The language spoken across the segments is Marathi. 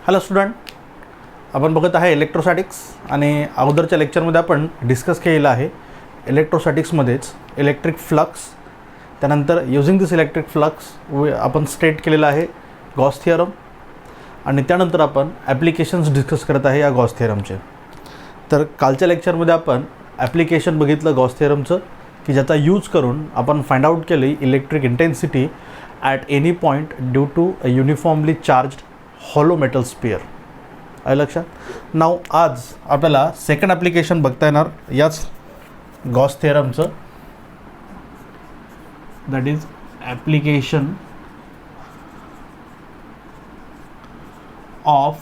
हॅलो स्टुडंट, आपण बघत आहे इलेक्ट्रोस्टॅटिक्स आणि अगोदरच्या लेक्चरमध्ये आपण डिस्कस केलेलं आहे इलेक्ट्रोस्टॅटिक्समध्येच इलेक्ट्रिक फ्लक्स. त्यानंतर युजिंग दिस इलेक्ट्रिक फ्लक्स आपण स्टेट केलेलं आहे गॉस थिअरम आणि त्यानंतर आपण ॲप्लिकेशन्स डिस्कस करत आहे या गॉस थिअरमचे. तर कालच्या लेक्चरमध्ये आपण ॲप्लिकेशन बघितलं गॉस थिअरमचं की ज्याचा यूज करून आपण फाइंड आउट केली electric intensity at any point due to a uniformly charged hollow metal sphere. आहे लक्षात. नाव आज आपल्याला सेकंड ॲप्लिकेशन बघता येणार याच गॉस थिअरमचं, that is application of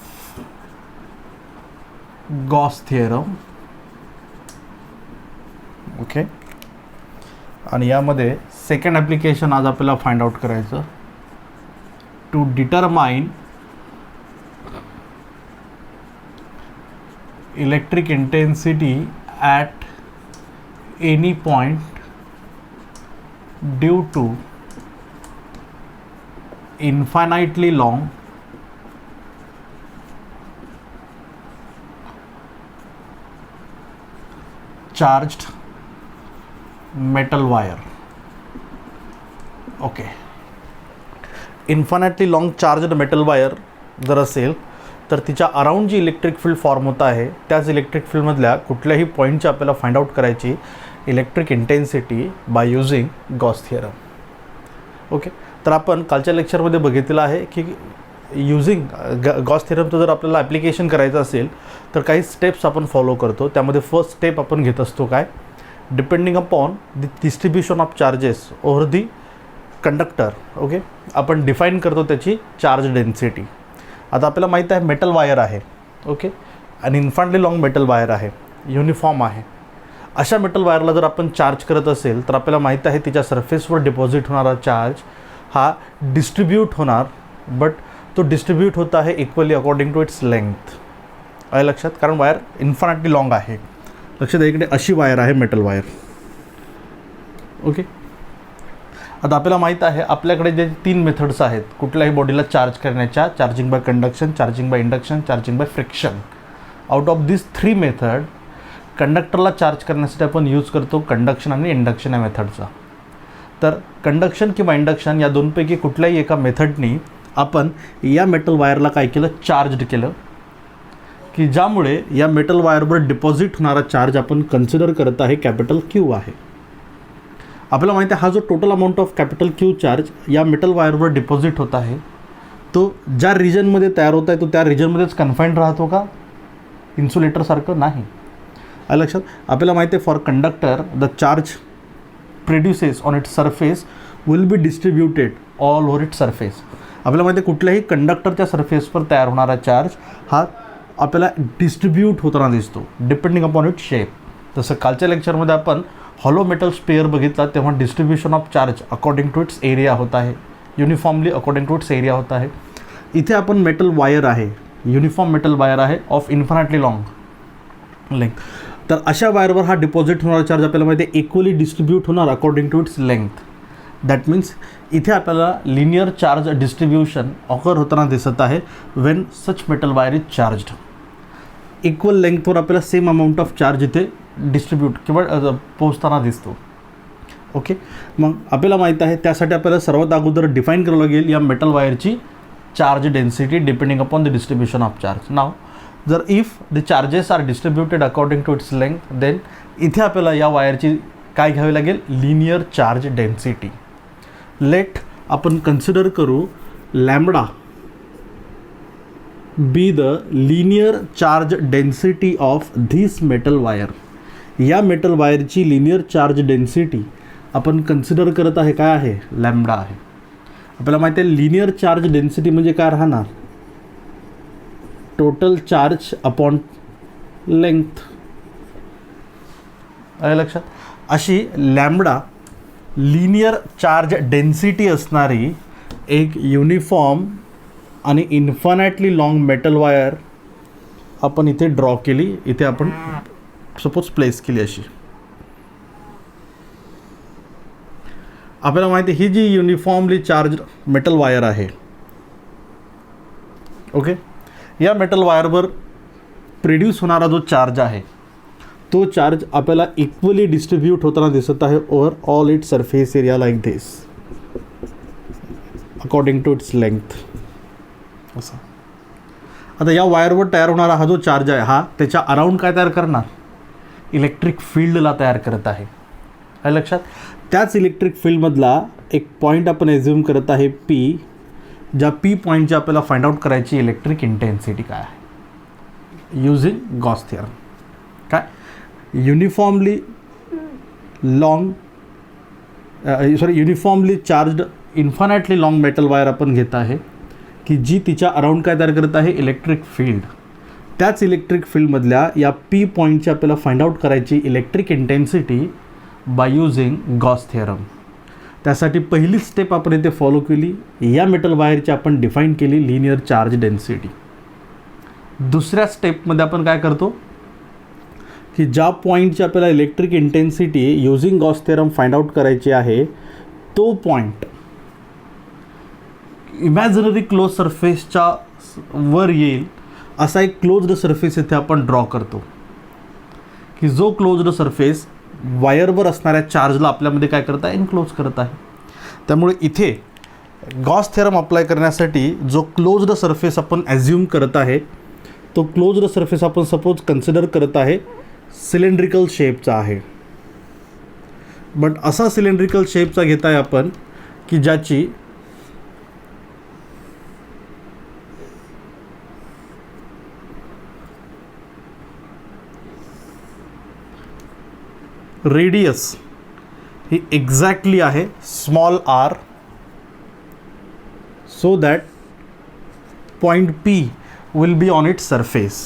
Gauss theorem. Okay, आणि यामध्ये सेकंड ॲप्लिकेशन आज आपल्याला फाइंड आउट करायचं to determine electric intensity at any point due to infinitely long charged metal wire. Okay, infinitely long charged metal wire जर असेल तर तिच्या अराउंड जी इलेक्ट्रिक फील्ड फॉर्म होत आहे त्याच इलेक्ट्रिक फील्डमधल्या कुठल्याही पॉईंटची आपल्याला फाइंड आउट करायची electric intensity by using Gauss theorem. Okay, तर आपण कालच्या लेक्चरमध्ये बघितलेलं आहे की युजिंग गॉस थिअरमचं जर आपल्याला ॲप्लिकेशन करायचं असेल तर काही स्टेप्स आपण फॉलो करतो. त्यामध्ये फर्स्ट स्टेप आपण घेत असतो काय, depending upon the distribution of charges over the conductor. Okay, आपण डिफाईन करतो त्याची चार्ज डेन्सिटी. आता आपल्याला माहीत आहे मेटल वायर आहे. ओके, आणि इन्फायनाइटली लॉंग मेटल वायर आहे, युनिफॉर्म आहे. अशा मेटल वायरला जर आपण चार्ज करत असेल तर आपल्याला माहीत आहे तिच्या सरफेसवर डिपॉझिट होणारा चार्ज हा डिस्ट्रीब्यूट होणार, बट तो डिस्ट्रीब्यूट होत आहे equally according to its length. आहे लक्षात, कारण वायर इन्फायनाइटली लॉंग आहे. लक्षात, इकडे अशी वायर आहे मेटल वायर. ओके, आता आपल्याला माहीत आहे आपल्याकडे जे 3 मेथड्स आहेत कुठल्याही बॉडीला चार्ज करण्याच्या, charging by conduction, charging by induction, charging by friction. Out of this 3 method कंडक्टरला चार्ज करण्यासाठी आपण यूज करतो कंडक्शन आणि इंडक्शन या मेथडचा. तर कंडक्शन किंवा इंडक्शन या दोनपैकी कुठल्याही एका मेथडनी आपण या मेटल वायरला काय केलं, चार्जड केलं, की ज्यामुळे या मेटल वायरवर डिपॉझिट होणारा चार्ज आपण कन्सिडर करत आहे कॅपिटल क्यू आहे. आपल्याला माहिती आहे हा जो total amount of capital Q charge या मेटल वायरवर डिपॉझिट होत आहे तो ज्या रिजनमध्ये तयार होत आहे तो त्या रिजनमध्येच कन्फाईंड राहतो का, इन्सुलेटरसारखं नाही. आहे लक्षात. आपल्याला माहिती आहे for conductor the charge produces on its surface will be distributed all over its surface. आपल्याला माहिती आहे कुठल्याही कंडक्टरच्या सरफेसवर तयार होणारा चार्ज हा आपल्याला डिस्ट्रीब्यूट होताना दिसतो डिपेंडिंग अपॉन इट शेप. तसं कालच्या लेक्चरमध्ये आपण हॉलो मेटल स्पेअर बघितला तेव्हा distribution of charge according to its area होत आहे, uniformly according to its area होत आहे. इथे आपण मेटल वायर आहे, युनिफॉर्म मेटल वायर आहे ऑफ इन्फायनाइटली लॉंग लेंथ. तर अशा वायरवर हा डिपॉझिट होणारा चार्ज आपल्याला माहिती आहे इक्वली डिस्ट्रीब्यूट होणार according to its length. That means इथे आपल्याला लिनियर चार्ज डिस्ट्रीब्युशन ऑकर होताना दिसत आहे when such metal wire is charged. Equal लेंथवर आपल्याला सेम अमाऊंट ऑफ चार्ज इथे डिस्ट्रीब्यूट किंवा पोहोचताना दिसतो. ओके, मग आपल्याला माहीत आहे त्यासाठी आपल्याला सर्वात अगोदर डिफाईन करावं लागेल या मेटल वायरची charge density depending upon the distribution of charge. Now जर if the charges are distributed according to its length then इथे आपल्याला या वायरची काय घ्यावी लागेल, लिनियर चार्ज डेन्सिटी. लेट आपण कन्सिडर करू lambda be the linear charge density of this metal wire. या मेटल वायरची लिनियर चार्ज डेन्सिटी आपण कन्सिडर करत आहे काय आहे, लॅम्बडा आहे. आपल्याला माहिती आहे लिनियर चार्ज डेन्सिटी म्हणजे काय राहणार, टोटल चार्ज अपॉन लेंथ. आहे लक्षात. अशी लॅम्बडा लिनियर चार्ज डेन्सिटी असणारी एक युनिफॉर्म आणि इन्फायनाइटली लॉंग मेटल वायर आपण इथे ड्रॉ केली, इथे आपण सपोज प्लेस केली अशी. आपल्याला माहिती आहे ही जी युनिफॉर्मली चार्ज मेटल वायर आहे, ओके, या मेटल वायरवर प्रोड्यूस होणारा जो चार्ज आहे तो चार्ज आपल्याला इक्वली डिस्ट्रीब्यूट होताना दिसत आहे over all its surface area like this according to its length. असं आता या वायरवर तयार होणारा हा जो चार्ज आहे हा त्याच्या अराउंड काय तयार करणार, इलेक्ट्रिक फील्डला तयार करत आहे. काय लक्षात, त्याच इलेक्ट्रिक फील्डमधला एक पॉईंट आपण एज्युम करत आहे पी, ज्या पी पॉईंटची आपल्याला फाइंड आउट करायची इलेक्ट्रिक इंटेन्सिटी काय आहे यूजिंग गॉस थिअरम. काय uniformly uniformly charged infinitely long metal wire आपण घेत आहे की जी तिच्या अराउंड काय तयार करत आहे इलेक्ट्रिक फील्ड. त्याच इलेक्ट्रिक फील्डमधल्या या पी पॉईंटची आपल्याला फाइंड आउट करायची electric intensity by using Gauss theorem. त्यासाठी पहिली स्टेप आपण इथे फॉलो केली, या मेटल वायरची आपण डिफाईन केली लिनियर चार्ज डेन्सिटी. दुसऱ्या स्टेपमध्ये आपण काय करतो की ज्या पॉईंटची आपल्याला electric intensity using Gauss theorem find out करायची आहे तो पॉईंट इमॅजिनरी क्लोज सरफेसच्या वर येईल असा एक क्लोज्ड सरफेस इथे आपण ड्रॉ करतो की जो क्लोज्ड सरफेस वायरवर असणाऱ्या चार्जला आपल्यामध्ये काय करत आहे, एनक्लोज करत आहे. त्यामुळे इथे गॉस थिअरम अप्लाय करण्यासाठी जो क्लोज्ड सरफेस आपण ॲझ्युम करत आहे तो क्लोज्ड सरफेस आपण सपोज कन्सिडर करत आहे सिलेंड्रिकल शेपचा आहे. बट असा सिलेंड्रिकल शेपचा घेत आहे आपण की ज्याची रेडियस ही एक्झॅक्टली आहे small R, so that point P will be on it surface,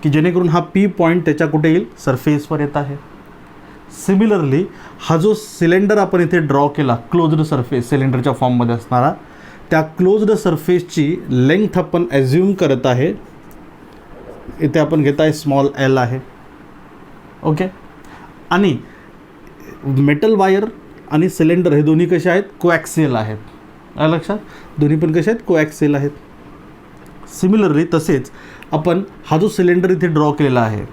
की जेणेकरून हा पी पॉईंट त्याच्या कुठे येईल, सरफेसवर येत आहे. सिमिलरली हा जो सिलेंडर आपण इथे ड्रॉ केला क्लोज्ड सरफेस सिलेंडरच्या फॉर्ममध्ये असणारा, त्या क्लोज्ड सरफेसची लेंथ आपण ॲझ्युम करत आहे, इथे आपण घेत आहे स्मॉल एल आहे. ओके, आणि मेटल वायर आणि सिलेंडर हे दोन्ही कसे आहेत, कोॲक्सियल आहेत. लक्षात, दोन्ही पण कसे आहेत, कोॲक्सियल आहेत. सिमिलरली तसेच आपण हा जो सिलेंडर इथे ड्रॉ केलेला आहे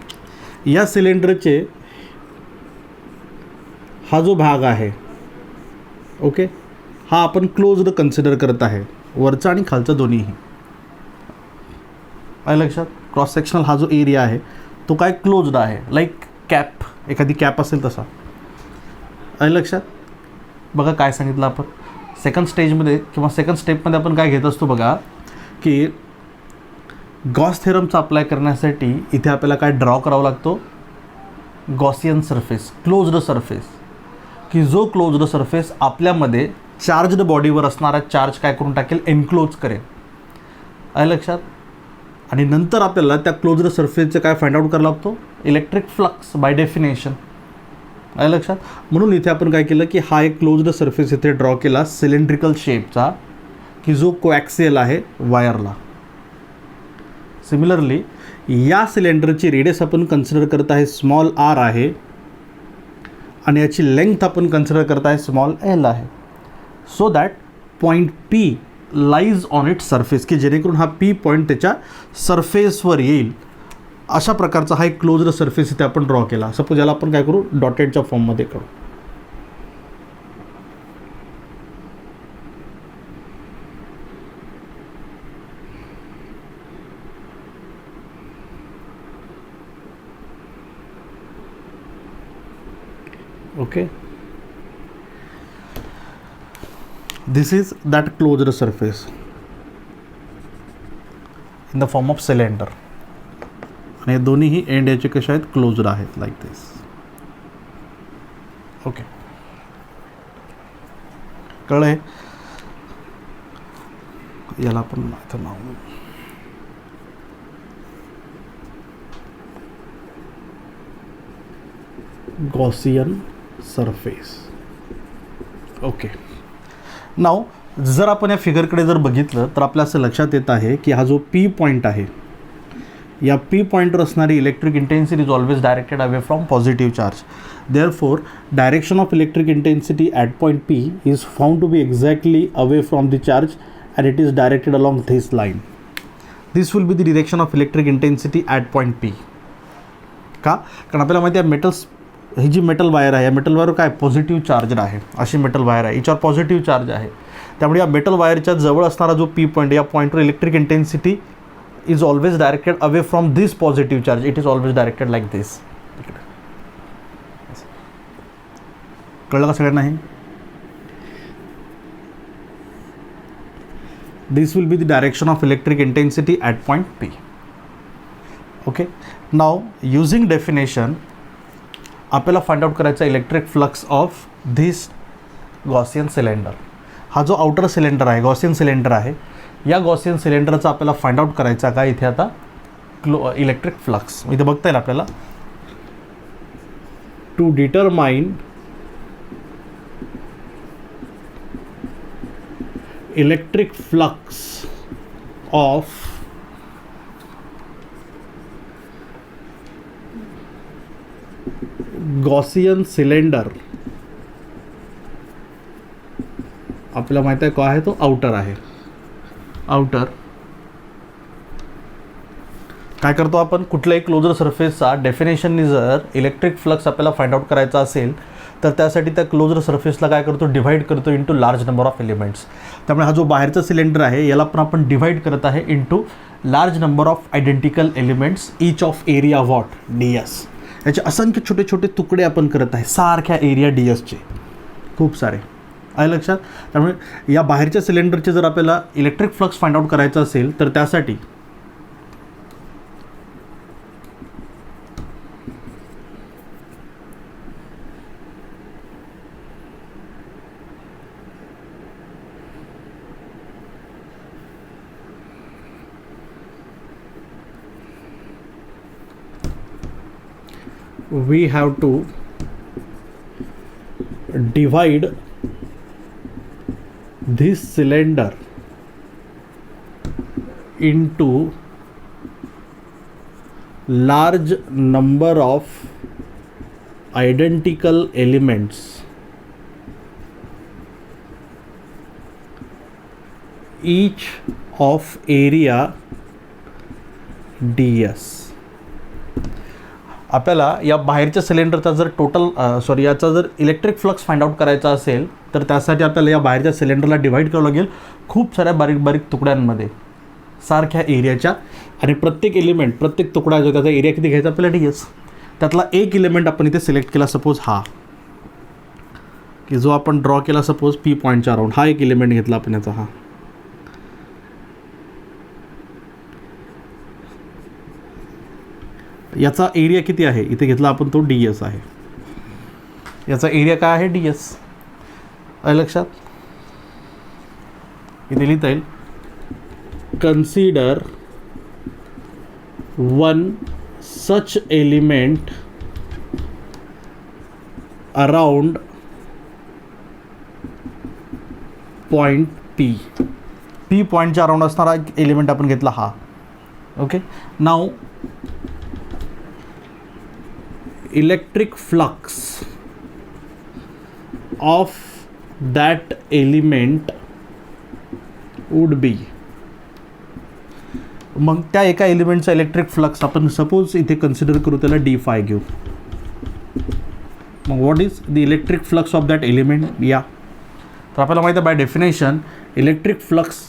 या सिलेंडरचे हा जो भाग आहे ओके, हा आपण क्लोज्ड कन्सिडर करत आहे, वरचा आणि खालचा दोन्हीही. लक्षात, क्रॉस सेक्शनल हा जो एरिया आहे तो काय क्लोज्ड आहे, लाईक कॅप, एखादी कॅप असेल तसा. लक्षात, बघा काय सांगितलं आपण सेकंड स्टेजमध्ये किंवा सेकंड स्टेपमध्ये आपण काय घेत असतो बघा की गॉस थेरमचा अप्लाय करण्यासाठी इथे आपल्याला काय ड्रॉ करावं लागतो, गॉसियन सरफेस, क्लोज्ड सरफेस, की जो क्लोज्ड सरफेस आपल्यामध्ये चार्ज्ड बॉडीवर असणारा चार्ज काय करून टाकेल, एनक्लोज करेल. लक्षात, आणि नंतर आपल्याला त्या क्लोज्ड सरफेसचं काय फाइंड आउट करायला लागतो, इलेक्ट्रिक फ्लक्स बाय डेफिनेशन. लक्षात, म्हणून इथे आपण काय केलं की हा एक क्लोज्ड सरफेस इथे ड्रॉ केला सिलेंड्रिकल शेपचा की जो कोॲक्सियल आहे वायरला. सिमिलरली या सिलेंडरची रेडियस आपण कन्सिडर करत आहे स्मॉल आर आहे आणि याची लेंथ आपण कन्सिडर करत आहे स्मॉल एल आहे, so that point P lies on it surface, की जेणेकरून हा पी पॉईंट त्याच्या सरफेसवर येईल. अशा प्रकारचा हा एक क्लोज्ड सरफेस इथे आपण ड्रॉ केला. सपोज याला आपण काय करू, डॉटेडच्या फॉर्ममध्ये करू. Okay, this is that closed surface in the form of cylinder. आणि दोन्हीही एंड याचे कसे आहेत, क्लोज्ड आहेत लाईक दिस. ओके, कळलं. याला आपण इथं नाव गॉसियन सरफेस. ओके, नाव जर आपण या फिगरकडे जर बघितलं तर आपल्या असं लक्षात येत आहे की हा जो पी पॉईंट आहे या पी पॉईंटवर असणारी electric intensity is always directed away from positive charge. Therefore direction of electric intensity at point P is found to be exactly away from the charge and it is directed along this line. This will be the direction of electric intensity at point P. का? कारण आपल्याला माहिती आहे मेटल्स, ही जी मेटल वायर आहे या मेटल वायर काय पॉझिटिव्ह चार्जड आहे. अशी मेटल वायर आहे, हिच्यावर पॉझिटिव्ह चार्ज आहे. त्यामुळे या मेटल वायरच्या जवळ असणारा जो पी पॉईंट, या पॉईंटवर electric intensity is always directed away from this positive charge. It is always directed like this. कळलं का सगळ्यांना हे? This will be the direction of electric intensity at point P. Okay, now using definition आपल्याला फाइंड आउट करायचा electric flux of this Gaussian cylinder. हा जो आउटर सिलेंडर आहे, गॉसियन सिलेंडर आहे, या गॉसियन सिलेंडरचा आपल्याला फाइंड आउट करायचा का इथे आता इलेक्ट्रिक फ्लक्स. इथे बघता येईल आपल्याला, to determine electric flux of Gaussian cylinder. आपल्याला माहिती आहे काय आहे तो, आउटर आहे. आउटर काय करतो आपण, कुठल्याही क्लोजर सरफेसचा डेफिनेशननी जर इलेक्ट्रिक फ्लक्स आपल्याला फाइंड आउट करायचा असेल तर त्यासाठी त्या क्लोजर सरफेसला काय करतो, डिव्हाइड करतो into large number of elements. त्यामुळे हा जो बाहेरचा सिलेंडर आहे याला पण आपण डिव्हाइड करत आहे into large number of identical elements each of area what ds. याचे असंख्य छोटे छोटे तुकडे आपण करत आहे सारख्या एरिया dsचे, खूप सारे आहे लक्षात. त्यामुळे या बाहेरच्या सिलेंडरचे जर आपल्याला इलेक्ट्रिक फ्लक्स फाइंड आउट करायचा असेल तर त्यासाठी we have to divide this cylinder into large number of identical elements each of area ds. आपल्याला या बाहेरच्या सिलेंडरचा जर याचा जर इलेक्ट्रिक फ्लक्स फाइंड आउट करायचा असेल तर त्यासाठी आपल्याला या बाहेरच्या सिलेंडरला डिवाइड करावं लागेल खूप साऱ्या बारीक बारीक तुकड्यांमध्ये सारख्या एरियाच्या. आणि प्रत्येक एलिमेंट, प्रत्येक तुकडा जो त्याचा एरिया किती घ्यायचा आपल्याला ds. त्यातला एक एलिमेंट आपण इथे सिलेक्ट केला, सपोज हा की जो आपण ड्रॉ केला सपोज पी पॉईंटच्या अराउंड, हा एक एलिमेंट घेतला आपण याचा. हा याचा एरिया किती आहे इथे घेतला आपण तो ds आहे. याचा एरिया काय आहे ds आहे लक्षात. इथे लिहिता येईल, consider one such element around point P पॉईंटच्या अराउंड असणारा एक एलिमेंट आपण घेतला हा. Okay, now electric flux of that element would be. मग त्या एका एलिमेंटचा इलेक्ट्रिक फ्लक्स आपण सपोज इथे कन्सिडर करू, त्याला d∅ घेऊ. मग what is the electric flux of that element. या तर आपल्याला माहिती आहे बाय डेफिनेशन इलेक्ट्रिक फ्लक्स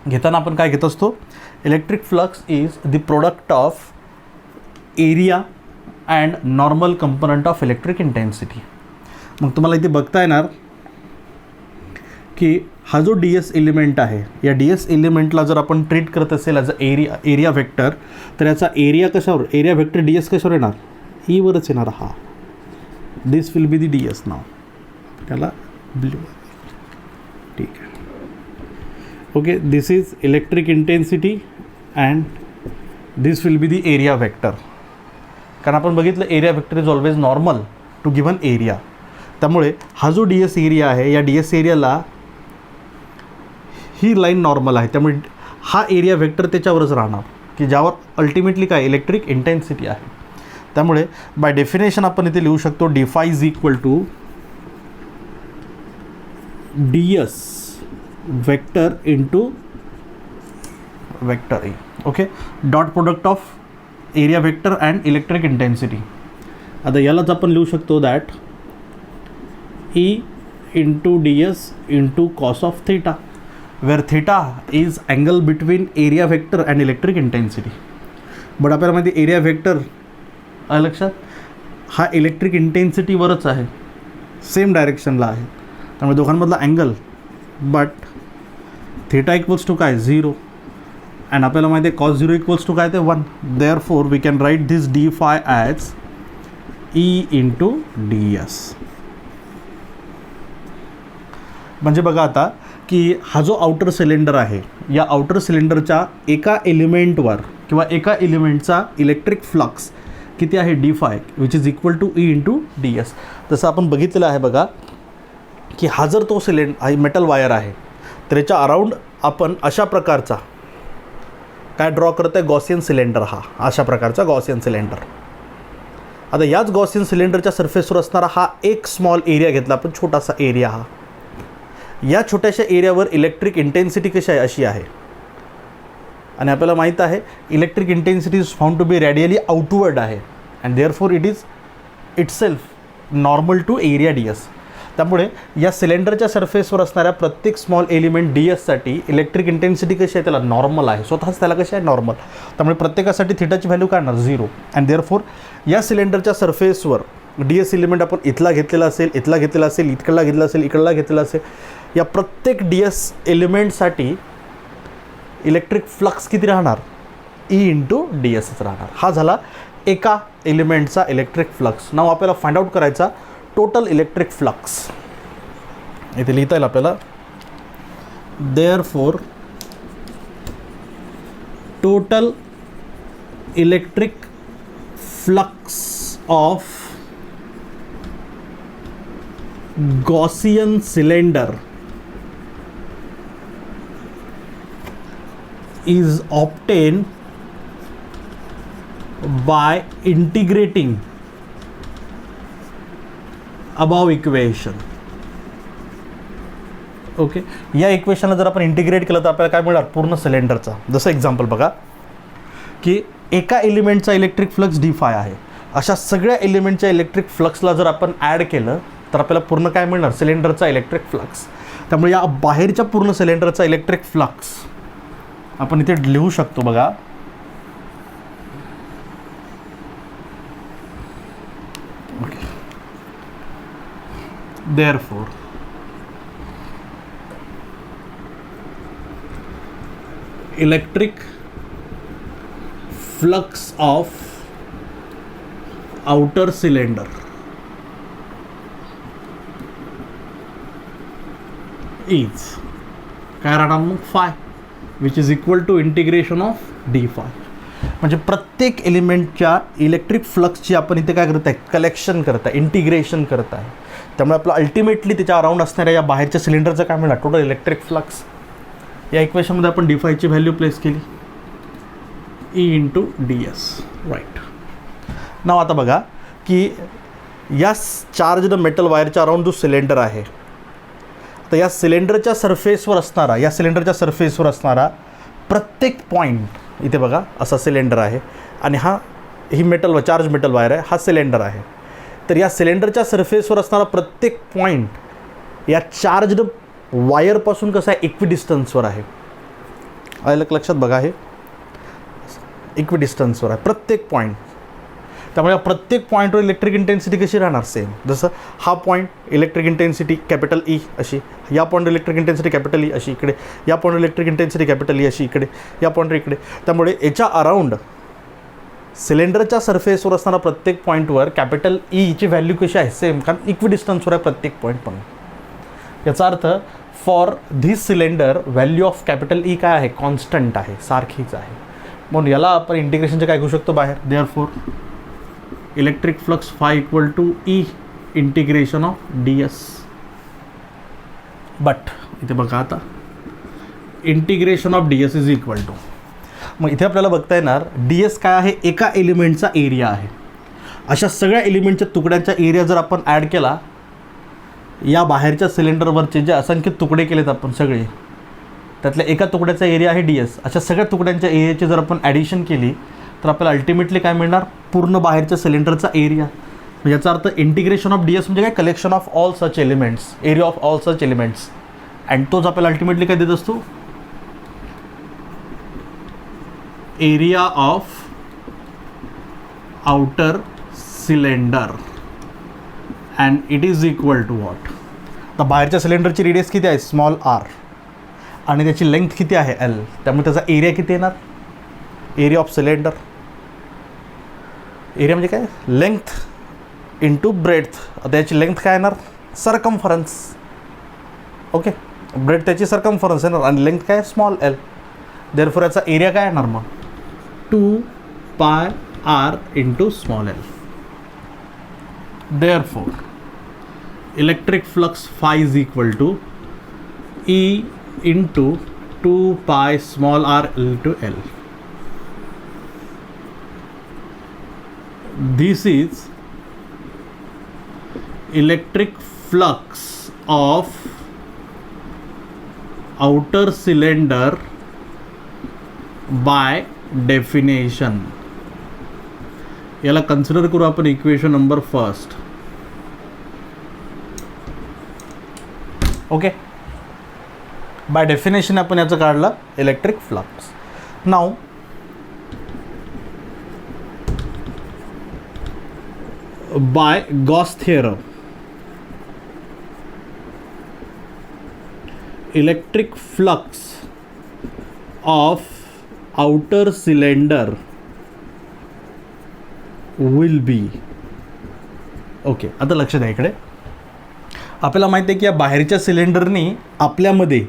घेताना आपण काय घेत असतो, electric flux is the product of area and normal component of electric intensity. मग तुम्हाला इथे बघता येणार की हा जो ds एलिमेंट आहे या ds एलिमेंटला जर आपण ट्रीट करत असेल ॲज अ एरिया वेक्टर तर याचा एरिया कशावर, एरिया वेक्टर ds कशावर येणार, E वरच येणार. हा दिस विल बी दी ds. नाव त्याला ब्ल्यू, ठीक आहे. Okay, this is electric intensity and this will be the area vector. कारण आपण बघितलं area vector is always normal to given area. त्यामुळे हा जो ds एरिया आहे या ds एरियाला ही लाईन नॉर्मल आहे, त्यामुळे हा एरिया वेक्टर त्याच्यावरच राहणार की ज्यावर अल्टिमेटली काय इलेक्ट्रिक इंटेन्सिटी आहे. त्यामुळे बाय डेफिनेशन आपण इथे लिहू शकतो d∅ is equal to ds vector into vector E. Okay, dot product of area vector and electric intensity. आता यालाच आपण लिहू शकतो that E into D S into cos of theta, where theta is angle between area vector and electric intensity. But आपल्याला माहिती एरिया वेक्टर लक्षात हा इलेक्ट्रिक इंटेन्सिटीवरच आहे, सेम डायरेक्शनला आहे, त्यामुळे दोघांमधला angle. But theta equals to काय 0 अँड आपल्याला माहिती आहे कॉस 0 इक्वल्स टू काय ते 1. Therefore we can write this D phi as E into D S. म्हणजे बघा आता की हा जो आउटर सिलेंडर आहे, या आउटर सिलेंडरच्या एका एलिमेंटवर किंवा एका एलिमेंटचा इलेक्ट्रिक फ्लक्स किती आहे D phi, which is equal to E into D S. जसं आपण बघितलेलं आहे बघा की हा जर तो हा मेटल वायर आहे तर याच्या अराउंड आपण अशा प्रकारचा काय ड्रॉ करत आहे, गॉसियन सिलेंडर. हा अशा प्रकारचा गॉसियन सिलेंडर. आता याच गॉसियन सिलेंडरच्या सरफेसवर असणारा हा एक स्मॉल एरिया घेतला आपण, छोटासा एरिया. हा या छोट्याशा एरियावर इलेक्ट्रिक इंटेन्सिटी कशी आहे, अशी आहे. आणि आपल्याला माहीत आहे electric intensity is found to be radially outward आहे and therefore it is itself normal to area D S. त्यामुळे या सिलेंडरच्या सरफेसवर असणाऱ्या प्रत्येक स्मॉल एलिमेंट डी एससाठी इलेक्ट्रिक इंटेन्सिटी कशी आहे, त्याला नॉर्मल आहे, स्वतःच त्याला कशी आहे नॉर्मल. त्यामुळे प्रत्येकासाठी थीटाची व्हॅल्यू काय येणार 0. अँड देअरफोर या सिलेंडरच्या सरफेसवर डी एस एलिमेंट आपण इथला घेतलेला असेल, इथला घेतलेला असेल, इकडला घेतला असेल, इकडला घेतलेला असेल, या प्रत्येक डी एस एलिमेंटसाठी इलेक्ट्रिक फ्लक्स किती राहणार, ई इंटू डी एसच राहणार. हा झाला एका एलिमेंटचा इलेक्ट्रिक फ्लक्स. नाव आपल्याला फाइंड आउट करायचा टोटल इलेक्ट्रिक फ्लक्स. इथे लिहिता येईल आपल्याला therefore total electric flux of Gaussian cylinder is obtained by integrating above equation. Okay, या इक्वेशनला जर आपण इंटिग्रेट केलं तर आपल्याला काय मिळणार, पूर्ण सिलेंडरचा. जसं एक्झाम्पल बघा की एका एलिमेंटचा इलेक्ट्रिक फ्लक्स डी फाय आहे, अशा सगळ्या एलिमेंटच्या इलेक्ट्रिक फ्लक्सला जर आपण ॲड केलं तर आपल्याला पूर्ण काय मिळणार, सिलेंडरचा इलेक्ट्रिक फ्लक्स. त्यामुळे या बाहेरच्या पूर्ण सिलेंडरचा इलेक्ट्रिक फ्लक्स आपण इथे लिहू शकतो बघा therefore electric flux of outer cylinder is काय राहणार मग phi, which is equal to integration of D phi. म्हणजे प्रत्येक एलिमेंटच्या इलेक्ट्रिक फ्लक्सची आपण इथे काय करत आहे, कलेक्शन करत आहे, इंटिग्रेशन करत आहे. त्यामुळे आपलं अल्टिमेटली त्याच्या अराउंड असणाऱ्या या बाहेरच्या सिलेंडरचं काय मिळणार, टोटल इलेक्ट्रिक फ्लक्स. या इक्वेशनमध्ये आपण डी फायची व्हॅल्यू प्लेस केली, E into D S. Right. Now आता बघा की या चार्जड मेटल वायरच्या अराउंड जो सिलेंडर आहे, तर या सिलेंडरच्या सरफेसवर असणारा प्रत्येक पॉईंट, इथे बघा असा सिलेंडर आहे आणि ही चार्ज मेटल वायर आहे, हा सिलेंडर आहे. तर या सिलेंडरच्या सरफेसवर असणारा प्रत्येक पॉईंट या चार्जड वायरपासून कसं आहे, इक्विडिस्टन्सवर आहे. लक्षात बघा, हे इक्विडिस्टन्सवर आहे प्रत्येक पॉईंट. त्यामुळे प्रत्येक पॉईंटवर इलेक्ट्रिक इंटेन्सिटी कशी राहणार, सेम. जसं हा point electric intensity capital E अशी, या point electric intensity capital E अशी इकडे, या point electric intensity capital E अशी इकडे, या पॉईंट इकडे. त्यामुळे याच्या अराउंड सिलेंडरच्या सरफेसवर असणारा प्रत्येक पॉईंटवर कॅपिटल ईची व्हॅल्यू कशी आहे, सेम, कारण इक्विडिस्टन्सवर आहे प्रत्येक पॉईंट. पण याचा earth for this cylinder value of capital E काय आहे, कॉन्स्टंट आहे, सारखीच आहे. म्हणून याला आपण इंटिग्रेशनचे काय घेऊ शकतो बाहेर, therefore electric flux phi equal to E integration of D S. But इथे बघा आता integration of D S is equal to, मग इथे आपल्याला बघता येणार डी एस काय आहे, एका एलिमेंटचा एरिया आहे. अशा सगळ्या एलिमेंटच्या तुकड्यांचा एरिया जर आपण ॲड केला, या बाहेरच्या सिलेंडरवरचे जे असंख्य तुकडे केलेत आपण सगळे, त्यातल्या एका तुकड्याचा एरिया आहे ds. अशा सगळ्या तुकड्यांच्या एरियाची जर आपण ॲडिशन केली तर आपल्याला अल्टिमेटली काय मिळणार, पूर्ण बाहेरच्या सिलेंडरचा एरिया. म्हणजे याचा अर्थ इंटिग्रेशन ऑफ ds म्हणजे काय, collection of all such elements, area of all such elements. And तोच आपल्याला अल्टिमेटली काय देत असतो, area of outer cylinder. And it is equal to what. तर बाहेरच्या सिलेंडरची रेडियस किती आहे, स्मॉल r, आणि त्याची लेंथ किती आहे l. त्यामुळे त्याचा एरिया किती येणार, एरिया ऑफ सिलेंडर. एरिया म्हणजे काय, लेंथ इंटू ब्रेड्थ. आता याची लेंथ काय येणार, सरकमफरन्स. ओके, ब्रेड्थ त्याची सरकमफरन्स येणार आणि लेंथ काय, स्मॉल l. देअरफॉर याचा एरिया काय येणार मग, 2πr into small l. Therefore electric flux phi is equal to E into 2π small r into L. This is electric flux of outer cylinder by definition. याला कन्सिडर करू आपण equation number first. Okay, by definition आपण याचं काढलं electric flux. Now by Gauss theorem, electric flux of outer cylinder will be. Okay, आता लक्ष द्या इकडे. आपल्याला माहिती आहे की या बाहेरच्या सिलेंडरनी आपल्यामध्ये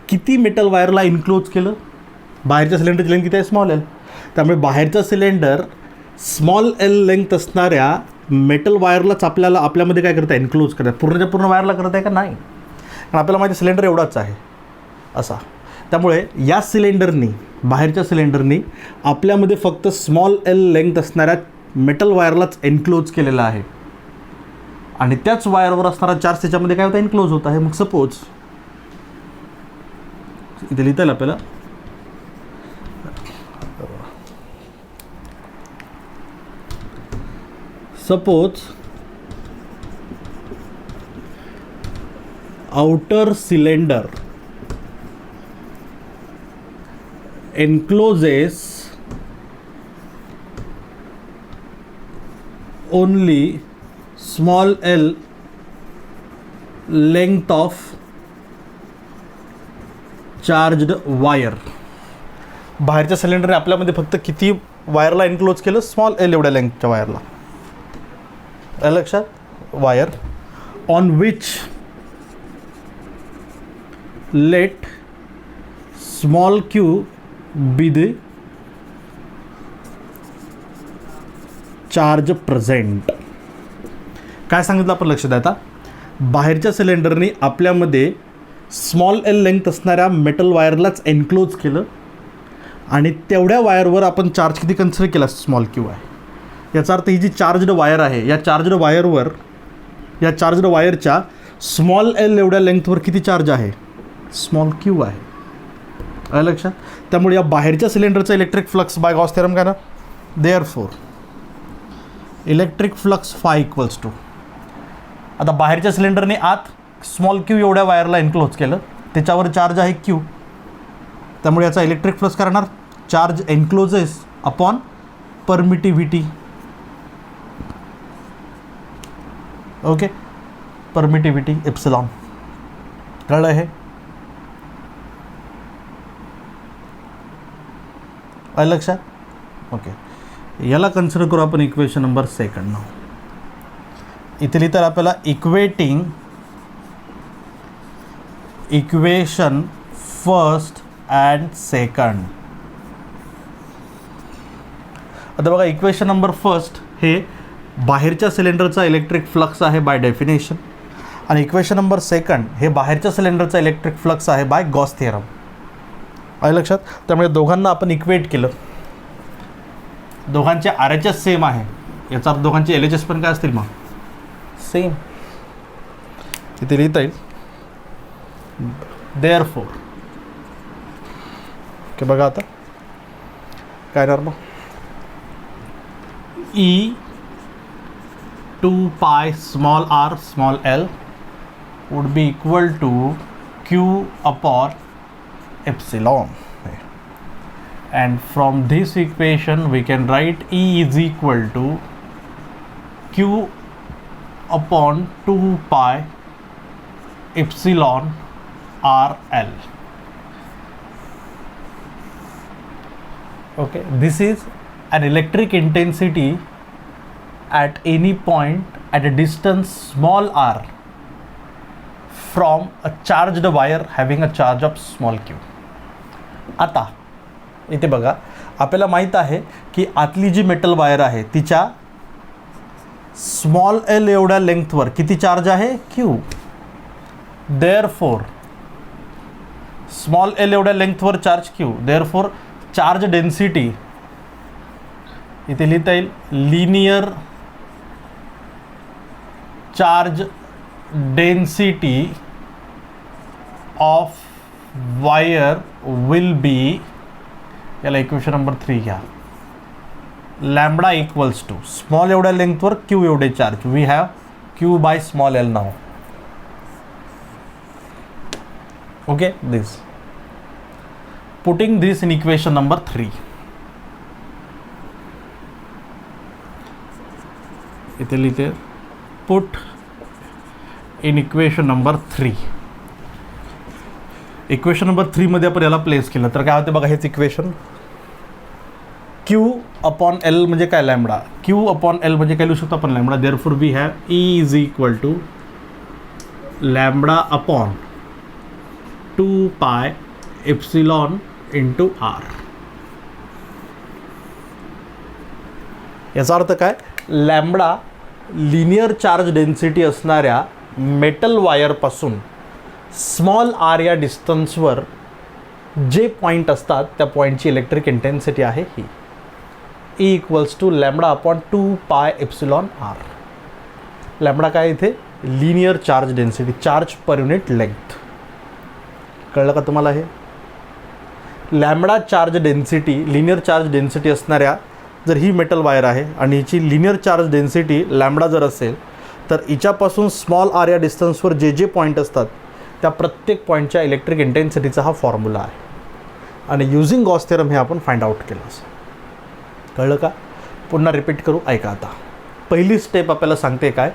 किती मेटल वायरला इन्क्लोज केलं. बाहेरच्या सिलेंडरची लेंथ किती आहे, स्मॉल एल. त्यामुळे बाहेरचं सिलेंडर स्मॉल एल लेंथ असणाऱ्या मेटल वायरलाच आपल्यामध्ये काय करत आहे, इन्क्लोज करत आहे. पूर्णच्या पूर्ण वायरला करत आहे का, नाही. कारण आपल्याला माहिती सिलेंडर एवढाच आहे असा. त्यामुळे या सिलेंडरनी, बाहेरच्या सिलेंडरनी आपल्यामध्ये फक्त स्मॉल एल लेंथ असणाऱ्या मेटल वायरलाच एन्क्लोज केलेला आहे आणि त्याच वायरवर असणारा चार्ज त्याच्यामध्ये काय होता, इन्क्लोज होत आहे. मग सपोज इथे लिहिता येईल आपल्याला, suppose outer cylinder encloses only small l length of charged wire. बाहेरच्या सिलेंडरने आपल्यामध्ये फक्त किती वायरला इन्क्लोज केलं, स्मॉल एल एवढ्या लेंथच्या वायरला. लक्षात, wire on which let small Q be the charge present. काय सांगितलं आपण, लक्षात आता. बाहेरच्या सिलेंडरने आपल्यामध्ये स्मॉल एल लेंथ असणाऱ्या मेटल वायरलाच एन्क्लोज केलं आणि तेवढ्या वायरवर आपण चार्ज किती कन्सिडर केला, स्मॉल क्यू आहे. याचा अर्थ ही जी चार्ज्ड वायर आहे, या चार्ज्ड वायरवर, या चार्ज्ड वायरच्या स्मॉल एल एवढ्या लेंथवर किती चार्ज आहे, स्मॉल क्यू आहे. आलं लक्षात. त्यामुळे या बाहेरच्या सिलेंडरचा electric flux by Gauss theorem काय ना, therefore electric flux phi equals to, आता बाहेरच्या सिलेंडरने आत स्मॉल क्यू एवढ्या वायरला इन्क्लोज केलं, त्याच्यावर चार्ज आहे क्यू. त्यामुळे याचा इलेक्ट्रिक फ्लक्स करणार charge encloses upon permittivity. Okay, permittivity epsilon. कळलं हे. आलं लक्षात. ओके, याला कन्सिडर करू आपण इक्वेशन नंबर सेकंड. नाव इथे लिहितात आपल्याला equating equation first and second. आता बघा, इक्वेशन नंबर फर्स्ट हे बाहेरच्या सिलेंडरचा इलेक्ट्रिक फ्लक्स आहे बाय डेफिनेशन आणि इक्वेशन नंबर सेकंड हे बाहेरच्या सिलेंडरचा इलेक्ट्रिक फ्लक्स आहे बाय गॉस थिअरम. आहे लक्षात. त्यामुळे दोघांना आपण इक्वेट केलं, दोघांचे RHS सेम आहे, याचा अर्थ दोघांचे LHS पण काय असतील मग सेम. इथे लिहिता येईल देअरफोर ओके बघा आता काय येणार मग E 2 pi small r small l would be equal to q upon epsilon, and from this equation we can write E is equal to q upon 2 pi epsilon r l. Okay, this is an electric intensity at any point at a distance small r from a charged wire having a charge of small q. आता इथे बघा आपल्याला माहीत आहे की आतली जी मेटल वायर आहे तिच्या स्मॉल एल एवढ्या लेंथवर किती चार्ज आहे q. देअरफोर स्मॉल एल एवढ्या लेंथवर charge q, therefore charge density इथे लिहिता येईल linear charge density of wire will be, याला इक्वेशन नंबर 3 घ्या, लॅम्बडा इक्वल्स टू स्मॉल एवढ्या लेंथवर क्यू एवढे charge, we have Q by small L now. Okay, this putting this in equation number 3. इथे लिहिते put in equation number 3. Equation number 3 मध्ये आपण याला प्लेस केलं तर काय होते बघा, हेच इक्वेशन क्यू अपॉन एल म्हणजे काय लॅम्बडा, क्यू अपॉन एल म्हणजे काय लिहू शकतो आपण lambda. Therefore we have E is equal to lambda upon 2 pi epsilon into R. याचा अर्थ काय, लॅम्बडा लिनियर चार्ज डेन्सिटी असणाऱ्या मेटल वायरपासून स्मॉल आर या डिस्टन्सवर जे पॉईंट असतात त्या पॉईंटची इलेक्ट्रिक इंटेन्सिटी आहे ही. E equals to lambda upon 2 pi epsilon R. Lambda काय इथे linear charge density, charge per unit length. कळलं का तुम्हाला हे? Lambda charge density, linear charge density असणाऱ्या जर ही मेटल वायर आहे आणि हिची लिनियर चार्ज डेन्सिटी लॅम्बडा जर असेल तर हिच्यापासून स्मॉल आर या डिस्टन्सवर जे जे पॉईंट असतात त्या प्रत्येक पॉईंटच्या इलेक्ट्रिक इंटेन्सिटीचा हा फॉर्म्युला आहे. आणि युझिंग गॉस थेरम हे आपण फाइंड आउट केलं. असं कळलं का? पुन्हा रिपीट करू, ऐका आता. पहिली स्टेप आपल्याला सांगते काय,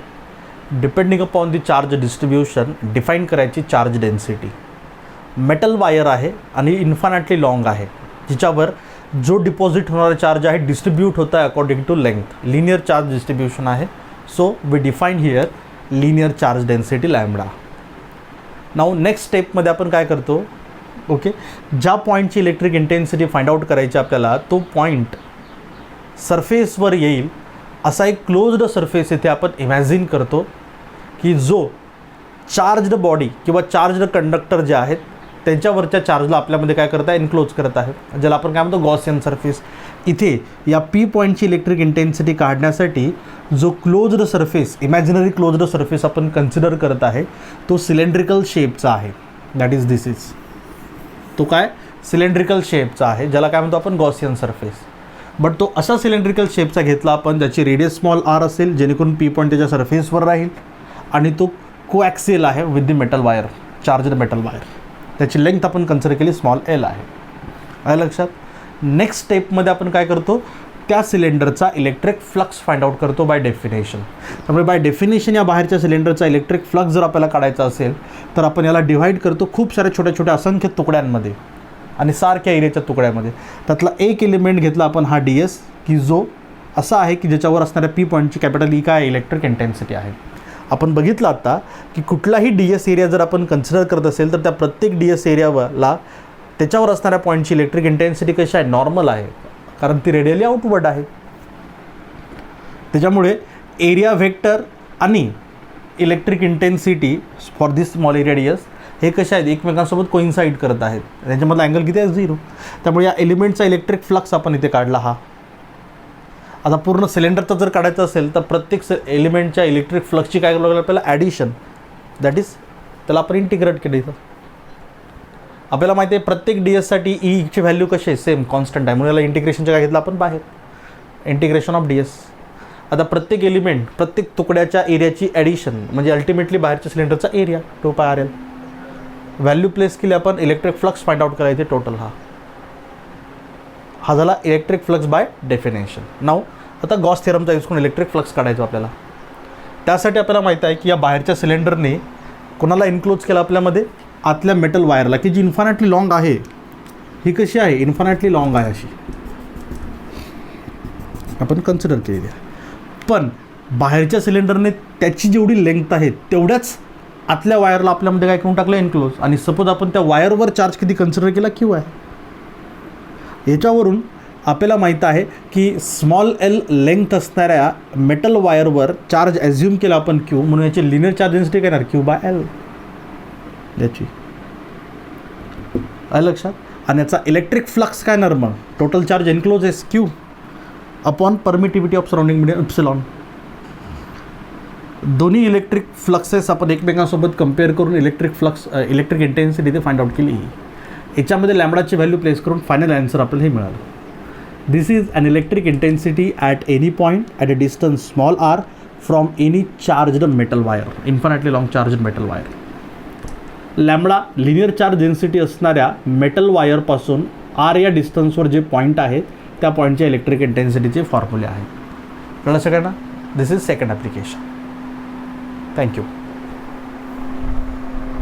depending upon the charge distribution define करायची चार्ज डेन्सिटी. मेटल वायर आहे आणि इन्फायनाइटली लॉंग आहे, जिच्यावर जो डिपॉझिट होणारा चार्ज आहे डिस्ट्रीब्यूट होता आहे according to length, linear charge distribution आहे. So we define here linear charge density lambda. Now next स्टेपमध्ये आपण काय करतो, ओके, ज्या पॉईंटची इलेक्ट्रिक इंटेन्सिटी फाइंड आउट करायची आपल्याला, तो पॉईंट सरफेसवर येईल असा एक क्लोज्ड सरफेस इथे आपण इमॅजिन करतो की जो चार्ज्ड बॉडी किंवा चार्ज्ड कंडक्टर जे आहेत त्यांच्यावरच्या चार्जला आपल्यामध्ये काय करत आहे, इन्क्लोज करत आहे, ज्याला आपण काय म्हणतो गॉसियन सरफेस. इथे या पी पॉईंटची इलेक्ट्रिक इंटेन्सिटी काढण्यासाठी जो closed surface, imaginary closed surface आपण कन्सिडर करत आहे तो सिलेंड्रिकल शेपचा आहे. दॅट इज दिस इज, तो काय सिलेंड्रिकल शेपचा आहे, ज्याला काय म्हणतो आपण गॉसियन सरफेस. बट तो असा सिलेंड्रिकल शेपचा घेतला आपण ज्याची रेडियस स्मॉल आर असेल, जेणेकरून पी पॉईंट त्याच्या सरफेसवर राहील आणि तो कोॲक्सियल आहे with the metal wire, charged metal wire. त्याची लेंथ आपण कन्सिडर केली स्मॉल एल आहे. आहे लक्षात? नेक्स्ट स्टेपमध्ये आपण काय करतो, त्या सिलेंडरचा इलेक्ट्रिक फ्लक्स फाइंड आउट करतो बाय डेफिनेशन. त्यामुळे बाय डेफिनेशन या बाहेरच्या सिलेंडरचा इलेक्ट्रिक फ्लक्स जर आपल्याला काढायचा असेल तर आपण याला डिव्हाइड करतो खूप साऱ्या छोट्या छोट्या असंख्य तुकड्यांमध्ये आणि सारख्या एरियाच्या तुकड्यामध्ये. त्यातला एक एलिमेंट घेतला आपण हा डी एस, की जो असा आहे की ज्याच्यावर असणाऱ्या पी पॉईंटची कॅपिटल ई काय इलेक्ट्रिक इंटेन्सिटी आहे. आपण बघितलं आता की कुठलाही डी एस एरिया जर आपण कन्सिडर करत असेल तर त्या प्रत्येक डी एस एरियाला त्याच्यावर असणाऱ्या पॉईंटची इलेक्ट्रिक इंटेन्सिटी कशी आहे, नॉर्मल आहे, कारण ती रेडियली आउटवर्ड आहे. त्याच्यामुळे एरिया व्हेक्टर आणि electric intensity for this small area D S हे कसे आहेत, एकमेकांसोबत कोइन्साइड करत आहेत. त्यांच्यामधला अँगल किती आहे, 0. त्यामुळे या एलिमेंटचा इलेक्ट्रिक फ्लक्स आपण इथे काढला. हा आता पूर्ण सिलेंडरचं जर काढायचं असेल तर प्रत्येक एलिमेंटच्या इलेक्ट्रिक फ्लक्सची काय करावं आपल्याला ॲडिशन, दॅट इज त्याला आपण इंटिग्रेट केलं इथं. आपल्याला माहिती आहे प्रत्येक डी एससाठी ईची व्हॅल्यू कशी आहे, सेम कॉन्स्टंट आहे, म्हणून याला इंटिग्रेशनच्या काय घेतलं आपण बाहेर, इंटिग्रेशन ऑफ डी एस. आता प्रत्येक एलिमेंट, प्रत्येक तुकड्याच्या एरियाची ॲडिशन म्हणजे अल्टिमेटली बाहेरच्या सिलेंडरचा एरिया 2πRL. व्हॅल्यू प्लेस केली आपण, इलेक्ट्रिक फ्लक्स फाइंड आउट करायचे टोटल. हा झाला इलेक्ट्रिक फ्लक्स बाय डेफिनेशन. नाव आता गॉस थेरमचा यूज करून इलेक्ट्रिक फ्लक्स काढायचो आपल्याला. त्यासाठी आपल्याला माहीत आहे की या बाहेरच्या सिलेंडरने कोणाला इन्क्लोज केलं आपल्यामध्ये, आतल्या मेटल वायरला, की जी इन्फानाइटली लॉंग आहे. ही कशी आहे, इन्फानाइटली लॉंग आहे अशी आपण कन्सिडर केलेली आहे. पण बाहेरच्या सिलेंडरने त्याची जेवढी लेंथ आहे तेवढ्याच आतल्या वायरला आपल्यामध्ये काय करून टाकलं, इन्क्लोज. आणि सपोज आपण त्या वायरवर चार्ज किती कन्सिडर केला, क्यू आहे. याच्यावरून आपल्याला माहीत आहे की स्मॉल एल लेंथ असणाऱ्या मेटल वायरवर चार्ज ॲझ्युम केला आपण क्यू, म्हणून याची लिनियर चार्ज डेन्सिटी काय येणार, Q/L याची. आहे लक्षात. आणि याचा इलेक्ट्रिक फ्लक्स काय येणार मग, total charge encloses Q upon permittivity of surrounding medium epsilon. दोन्ही इलेक्ट्रिक फ्लक्सेस आपण एकमेकांसोबत कम्पेअर करून इलेक्ट्रिक इंटेन्सिटी ते फाइंड आउट केली. याच्यामध्ये लॅम्बडाची व्हॅल्यू प्लेस करून फायनल आन्सर आपल्याला हे मिळालं. This is an electric intensity at any point at a distance small r from any charged metal वायर, infinitely long charged metal wire. Lambda linear charge density असणाऱ्या मेटल वायरपासून r या डिस्टन्सवर जे पॉईंट आहेत त्या पॉईंटच्या इलेक्ट्रिक इंटेन्सिटीचे फॉर्म्युले आहेत. कळलं सगळ्यांना. दिस इज सेकंड ॲप्लिकेशन. थँक्यू.